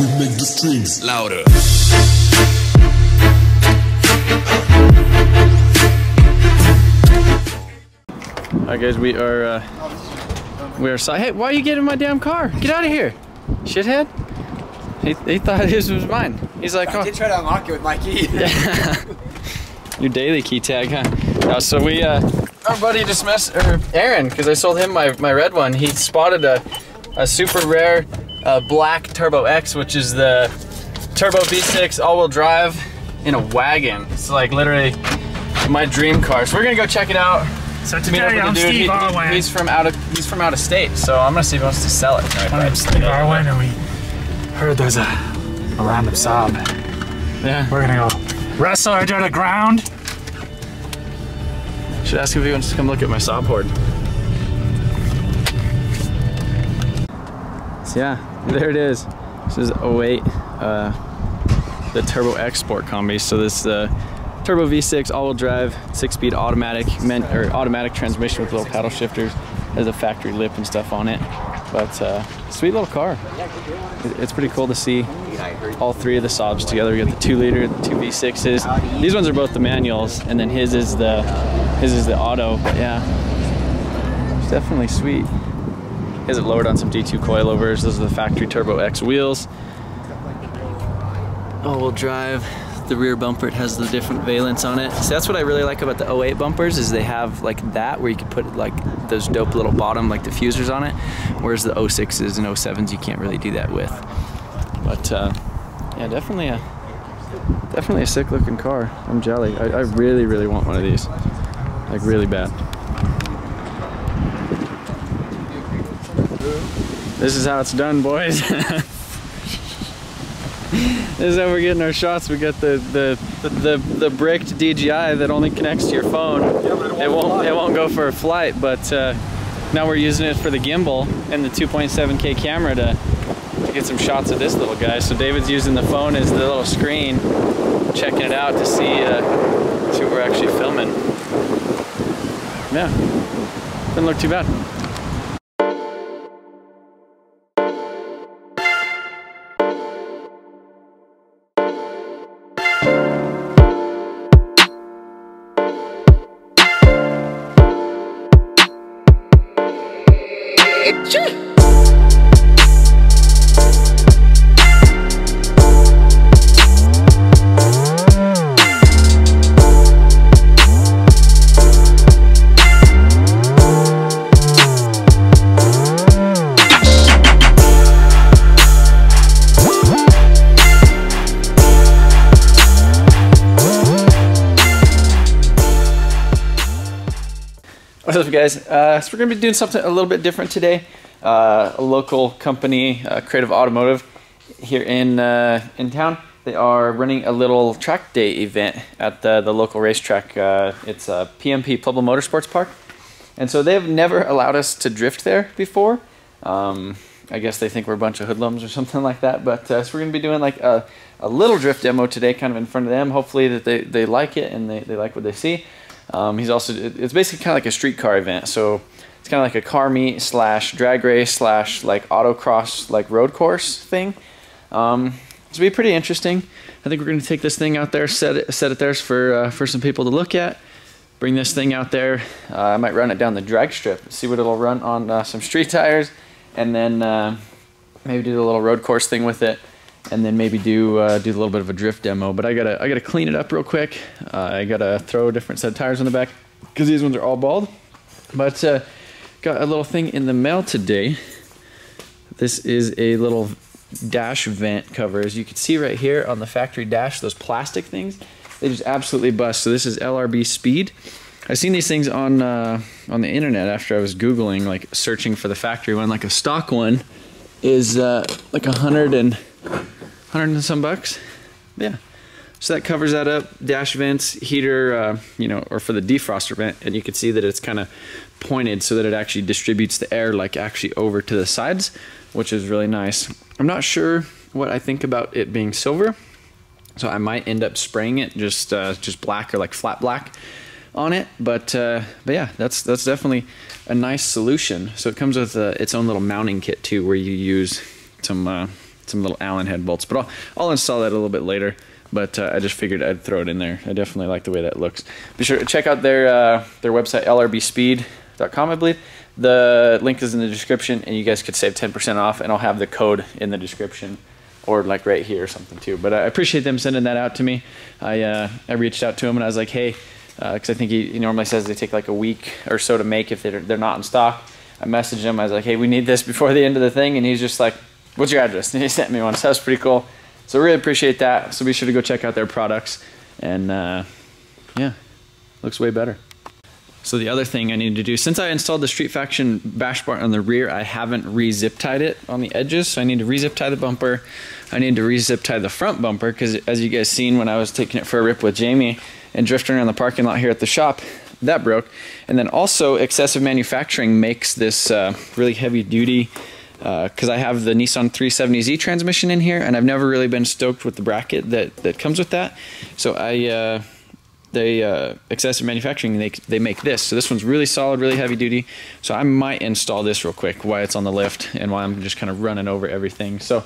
We make the strings louder. Alright guys, we are hey, why are you getting in my damn car? Get out of here, shithead. He thought his was mine. He's like, oh. I did try to unlock it with my key. Yeah. Your daily key tag, huh? No, so we, our buddy just Aaron, because I sold him my red one, he spotted a super rare black Turbo X, which is the Turbo V6 all-wheel drive in a wagon. It's like literally my dream car. So we're gonna go check it out. So today I'm Steve Arwen. He's from out of state, so I'm gonna see if he wants to sell it. I'm Steve Arwen, and we heard there's a random sob. Yeah. We're gonna go wrestle her to the ground. Should ask him if he wants to come look at my saw board. So yeah, there it is. This is 08, the Turbo X Sport Combi. So this Turbo V6 all-wheel drive, 6-speed automatic transmission with little paddle shifters. Has a factory lip and stuff on it. But sweet little car. It's pretty cool to see all three of the Saabs together. We got the 2-liter, the 2 V6s. These ones are both the manuals, and then his is the auto. But yeah, it's definitely sweet. He has it lowered on some D2 coilovers. Those are the factory Turbo X wheels. All-wheel drive. The rear bumper, it has the different valence on it. So that's what I really like about the 08 bumpers, is they have like that where you can put like those dope little bottom like diffusers on it, whereas the 06s and 07s you can't really do that with. But yeah, definitely a sick looking car. I'm jelly. I really want one of these, like really bad. This is how it's done, boys. This is how we're getting our shots. We got the bricked DJI that only connects to your phone. It won't go for a flight, but now we're using it for the gimbal and the 2.7K camera to get some shots of this little guy. So David's using the phone as the little screen, checking it out to see what we're actually filming. Yeah, doesn't look too bad. What's up, guys? So we're gonna be doing something a little bit different today. A local company, Creative Automotive, here in town. They are running a little track day event at the local racetrack. It's PMP Pueblo Motorsports Park, and so they've never allowed us to drift there before. I guess they think we're a bunch of hoodlums or something like that. But so we're gonna be doing like a little drift demo today, kind of in front of them. Hopefully that they like it and they like what they see. It's basically kind of like a street car event, so it's kind of like a car meet slash drag race slash like autocross like road course thing. It's gonna be pretty interesting. I think we're gonna take this thing out there, set it there for some people to look at. Bring this thing out there. I might run it down the drag strip, see what it'll run on some street tires, and then maybe do a little road course thing with it. And then maybe do a little bit of a drift demo, but I gotta clean it up real quick. I gotta throw a different set of tires on the back because these ones are all bald. But got a little thing in the mail today. This is a little dash vent cover. As you can see right here on the factory dash, those plastic things, they just absolutely bust. So this is LRB Speed. I've seen these things on the internet after I was Googling, like searching for the factory one. Like a stock one is like 100 and some bucks. Yeah, so that covers that up. Dash vents, heater, you know, or for the defroster vent, and you can see that it's kind of pointed so that it actually distributes the air like actually over to the sides, which is really nice. I'm not sure what I think about it being silver, so I might end up spraying it just black or like flat black on it. But yeah, that's definitely a nice solution. So it comes with its own little mounting kit too, where you use some some little Allen head bolts. But I'll install that a little bit later. But I just figured I'd throw it in there. I definitely like the way that looks. Be sure to check out their website, lrbspeed.com, I believe. The link is in the description, and you guys could save 10% off, and I'll have the code in the description, or like right here or something too. But I appreciate them sending that out to me. I reached out to him and I was like, hey, because I think he normally says they take like a week or so to make if they're not in stock. I messaged him. I was like, hey, we need this before the end of the thing, and he's just like, what's your address? And he sent me one. So that was pretty cool. So really appreciate that. So be sure to go check out their products, and yeah, looks way better. So the other thing I need to do, since I installed the Street Faction bash bar on the rear, I haven't re-zip tied it on the edges. So I need to re-zip tie the bumper. I need to re-zip tie the front bumper, because as you guys seen when I was taking it for a rip with Jamie and drifting around the parking lot here at the shop, that broke. And then also Excessive Manufacturing makes this really heavy duty, because I have the Nissan 370Z transmission in here, and I've never really been stoked with the bracket that comes with that. So Excessive Manufacturing, they make this. So this one's really solid, really heavy duty. So I might install this real quick while it's on the lift and while I'm just kind of running over everything. So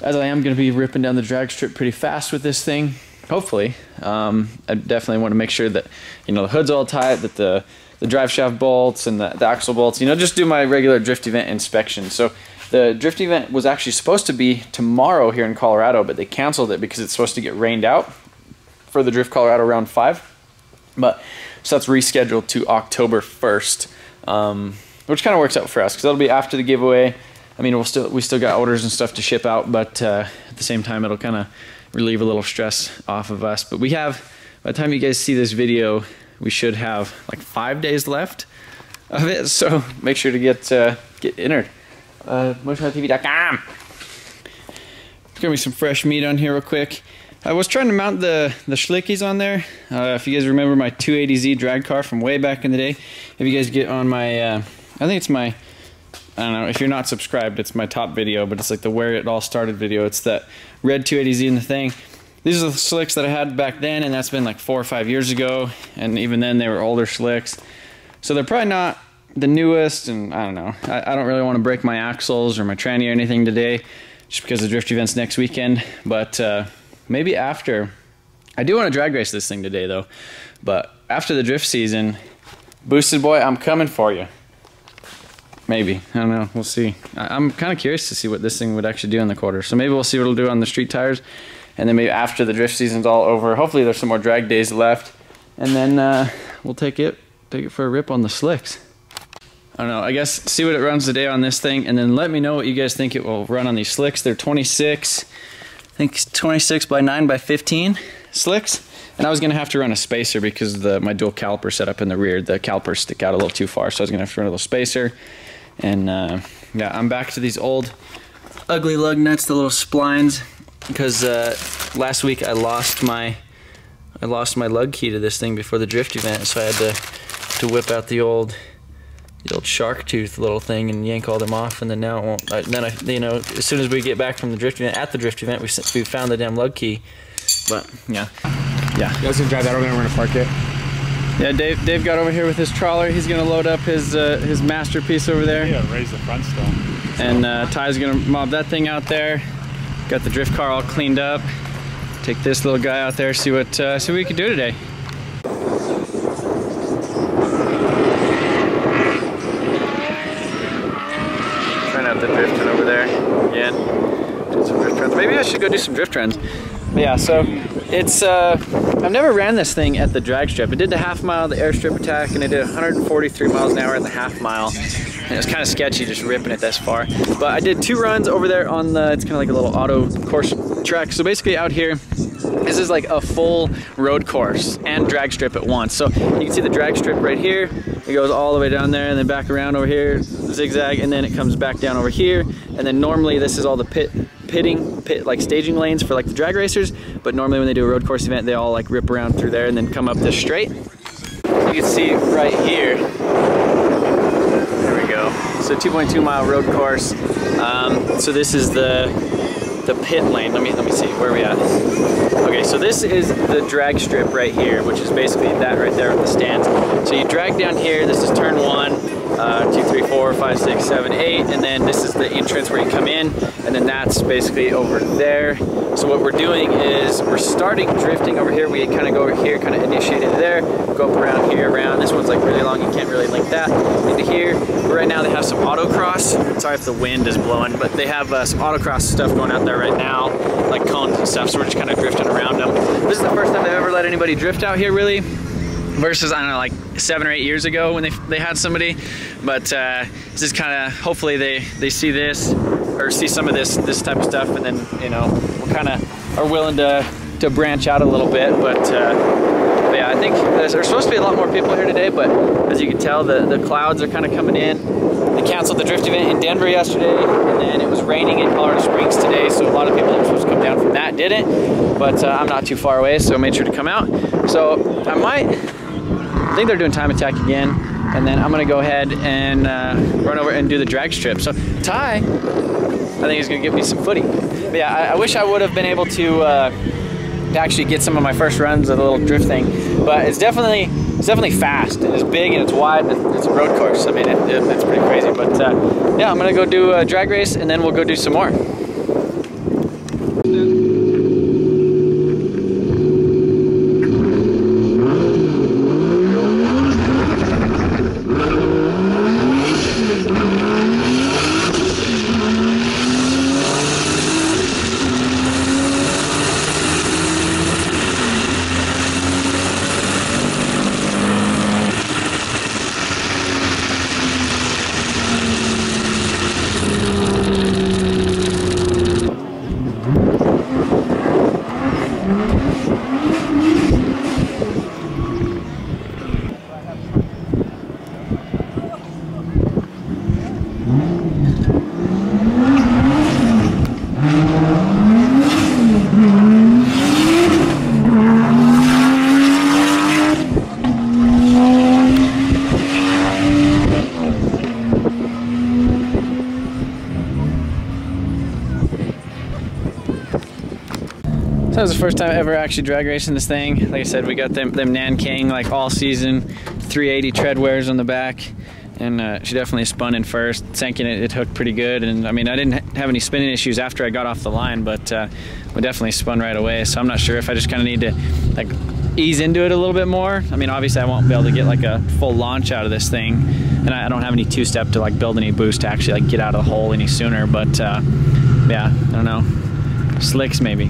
as I am going to be ripping down the drag strip pretty fast with this thing, hopefully, I definitely want to make sure that, you know, the hood's all tight, that the drive shaft bolts and the axle bolts, you know, just do my regular drift event inspection. So the drift event was actually supposed to be tomorrow here in Colorado, but they canceled it because it's supposed to get rained out for the Drift Colorado round 5. But so that's rescheduled to October 1st, which kind of works out for us because that'll be after the giveaway. I mean, we still got orders and stuff to ship out, but at the same time, it'll kind of relieve a little stress off of us. But we have, by the time you guys see this video, we should have like 5 days left of it. So make sure to get entered. MotionTV.com. There's gonna be some fresh meat on here real quick. I was trying to mount the schlickies on there. If you guys remember my 280Z drag car from way back in the day, if you guys get on my, I think it's my, I don't know, if you're not subscribed, it's my top video, but it's like the where it all started video. It's that red 280Z in the thing. These are the slicks that I had back then, and that's been like 4 or 5 years ago, and even then they were older slicks. So they're probably not the newest, and I don't know. I don't really want to break my axles or my tranny or anything today, just because the drift event's next weekend, but maybe after. I do want to drag race this thing today though, but after the drift season, Boosted Boy, I'm coming for you. Maybe, I don't know, we'll see. I'm kind of curious to see what this thing would actually do in the quarter. So maybe we'll see what it'll do on the street tires, and then maybe after the drift season's all over, hopefully there's some more drag days left, and then we'll take it for a rip on the slicks. I don't know, I guess see what it runs today on this thing, and then let me know what you guys think it will run on these slicks. They're 26, I think 26 by 9 by 15 slicks, and I was gonna have to run a spacer because my dual caliper setup in the rear, the calipers stick out a little too far, so I was gonna have to run a little spacer. And yeah, I'm back to these old ugly lug nuts, the little splines, because last week I lost my lug key to this thing before the drift event, so I had to whip out the old shark tooth little thing and yank all them off, and then now it won't. You know, as soon as we get back from the drift event, we found the damn lug key. But yeah. You guys gonna drive that over there and we're gonna park it? Yeah, Dave got over here with his trawler. He's gonna load up his masterpiece over there. Yeah, raise the front still. So. And Ty's gonna mob that thing out there. Got the drift car all cleaned up. Take this little guy out there, see what we can do today. Trying out the drift run over there again. Do some drift runs. Maybe I should go do some drift runs. But yeah, so it's I've never ran this thing at the drag strip. I did the half mile, the airstrip attack, and I did 143 miles an hour in the half mile. And it was kind of sketchy just ripping it this far. But I did 2 runs over there on it's kind of like a little auto course track. So basically out here, this is like a full road course and drag strip at once. So you can see the drag strip right here. It goes all the way down there and then back around over here, zigzag, and then it comes back down over here. And then normally this is all the pit like staging lanes for like the drag racers. But normally when they do a road course event, they all like rip around through there and then come up this straight. You can see right here. There we go. So 2.2 mile road course. So this is the pit lane. Let me see, where are we at? Okay, so this is the drag strip right here, which is basically that right there with the stands. So you drag down here, this is turn 1, 2, 3, 4, 5, 6, 7, 8, and then this is the entrance where you come in, and then that's basically over there. So what we're doing is we're starting drifting over here. We kind of go over here, kind of initiate it there, go up around here, around. This one's like really long, you can't really link that into here. But right now they have some autocross. Sorry if the wind is blowing, but they have some autocross stuff going out there right now, like cones and stuff, so we're just kind of drifting around them. This is the first time I've ever let anybody drift out here, really, versus, I don't know, like 7 or 8 years ago when they had somebody. But this is kind of, hopefully they see this, or see some of this type of stuff, and then, you know, we kind of are willing to branch out a little bit. But yeah, I think there's supposed to be a lot more people here today, but as you can tell, the clouds are kind of coming in. They canceled the drift event in Denver yesterday, and then it was raining in Colorado Springs today, so a lot of people that were supposed to come down from that didn't. But I'm not too far away, so I made sure to come out. So I think they're doing time attack again, and then I'm gonna go ahead and run over and do the drag strip. So Ty, I think he's gonna give me some footy. But yeah, I wish I would have been able to actually get some of my first runs of the little drift thing, but it's definitely fast, and it's big, and it's wide, and it's a road course. I mean, it's pretty crazy. But yeah, I'm gonna go do a drag race, and then we'll go do some more. So that was the first time ever actually drag racing this thing. Like I said, we got them Nanking like all season 380 tread wears on the back, and she definitely spun in first. Sanking it hooked pretty good, and I mean, I didn't have any spinning issues after I got off the line, but we definitely spun right away. So I'm not sure if I just kind of need to like ease into it a little bit more. I mean, obviously I won't be able to get like a full launch out of this thing, and I don't have any two-step to like build any boost to actually like get out of the hole any sooner. But yeah, I don't know, slicks maybe.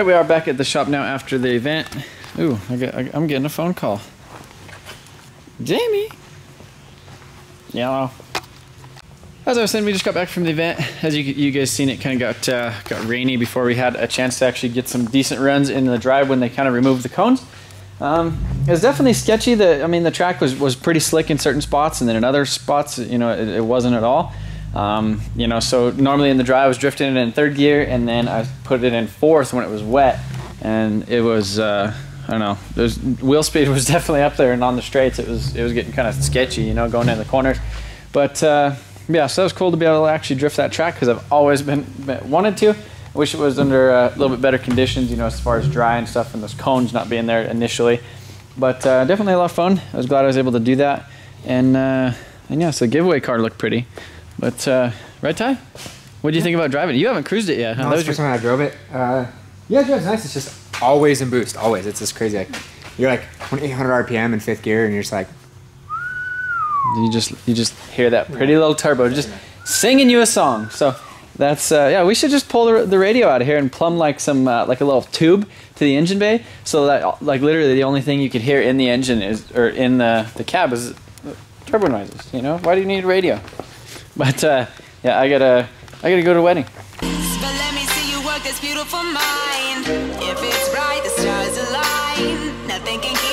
Here we are back at the shop now after the event. Ooh, I'm getting a phone call. Jamie. Yellow. As I was saying, we just got back from the event. As you guys seen, it kind of got rainy before we had a chance to actually get some decent runs in the drive when they kind of removed the cones. It was definitely sketchy. The track was pretty slick in certain spots, and then in other spots, you know, it wasn't at all. You know, so normally in the drive I was drifting it in third gear, and then I put it in fourth when it was wet, and it was I don't know. Wheel speed was definitely up there, and on the straights it was getting kind of sketchy, you know, going in the corners. But yeah, so it was cool to be able to actually drift that track because I've always wanted to. I wish it was under a little bit better conditions, you know, as far as dry and stuff, and those cones not being there initially. But definitely a lot of fun. I was glad I was able to do that, and yeah, so the giveaway car looked pretty. But right, Ty? What do you think about driving? You haven't cruised it yet, huh? No, that's the first time I drove it. Yeah, it drives nice. It's just always in boost, always. It's just crazy. Like, you're like 800 RPM in fifth gear, and you're just like. You just hear that pretty little turbo just singing you a song. So that's yeah. We should just pull the radio out of here and plumb like some like a little tube to the engine bay, so that like literally the only thing you could hear in the engine in the cab is turbo noises. You know, why do you need a radio? But yeah, I gotta go to a wedding. But let me see you work this beautiful mind. If it's right, the stars align. Nothing can keep